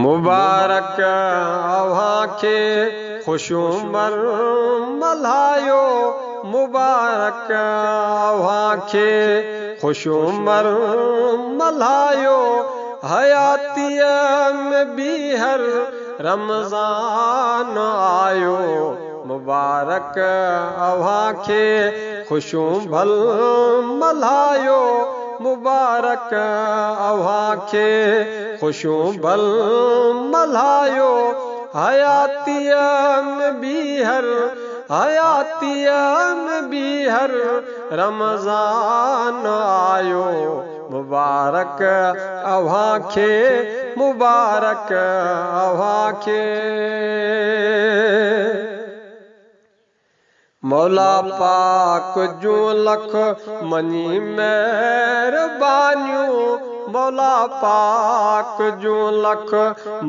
मुबारक अव्हांखे खुशूमर मल्हायो मुबारक अव्हांखे खुशूमर मल्हायो हयातीअ में बीहर रमज़ान आयो मुबारक अव्हांखे खुशूमर मल्हायो मुबारक अव्हांखे खुशूमर मल्हायो हयातीअ में बीहर रमज़ान आयो मुबारक अव्हांखे मुबारक अव्हांखे मौला पाक जूं लख मनी महिरबानियूं मौला पाक जूं लख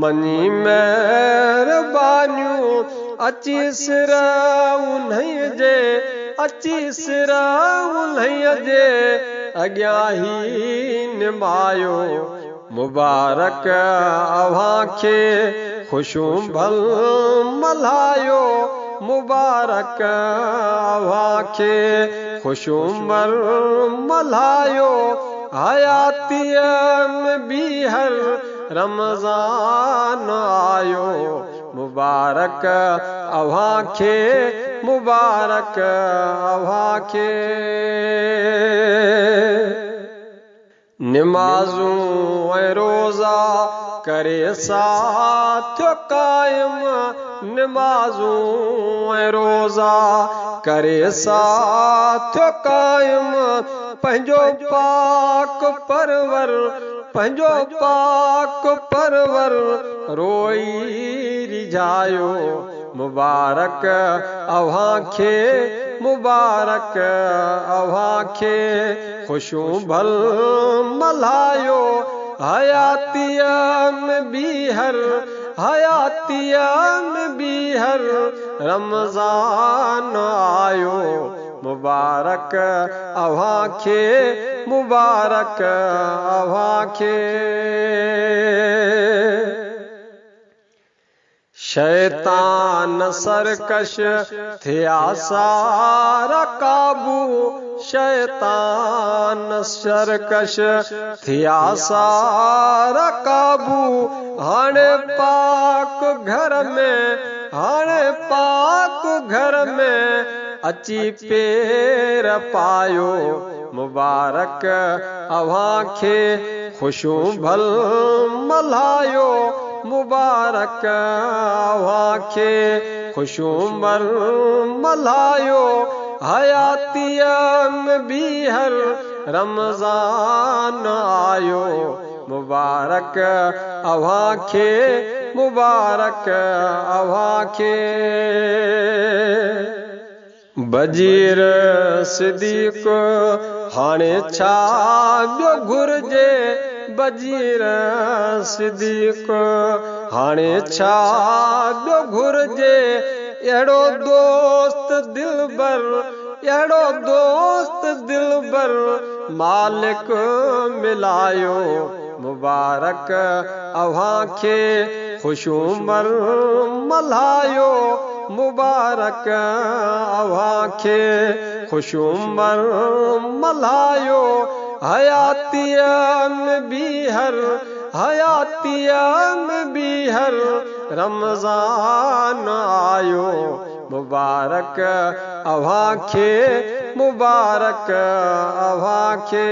मनी महिरबानियूं अची सिर उन्हीअ जे अॻियां ही निमायो मुबारक अव्हांखे खुशूमर मल्हायो मुबारक अव्हांखे खुशूमर मल्हायो हयातीअ में बीहर रमज़ान आयो मुबारक अव्हांखे मुबारक अव्हांखे निमाज़ूं ऐं रोज़ा करे साथ कायम निमाज़ूं ऐं रोज़ा करे साथ कायम पंहिंजो पाक परवर रोई रिझायो मुबारक अव्हांखे मुबारक अव्हांखे खुशूमर मल्हायो हयातीअ में बीहर रमज़ान आयो मुबारक अव्हांखे मुबारक अव्हांखे शैतान सरकश थिया सारा काबू शैतान सरकश थिया सारा काबू हाणे पाक घर में अची पेर पायो मुबारक अव्हांखे खुशूमर मल्हायो मुबारक अव्हांखे खुशूमर मल्हायो हयातीअ में बीहर रमज़ान आयो मुबारक अव्हांखे मुबारक अव्हांखे बजीर सिद्दीक़ हाणे छा ॿियो घुर्जे बजीर सिद्दीक़ हाणे छा ॿियो घुर्जे अहिड़ो दोस्त दिलबर मालिक मिलायो मुबारक अव्हांखे खुशूमर मल्हायो मुबारक अव्हांखे खुशूमर मल्हायो हयातीअ में बीहर रमज़ान आयो मुबारक अव्हांखे मुबारक अव्हांखे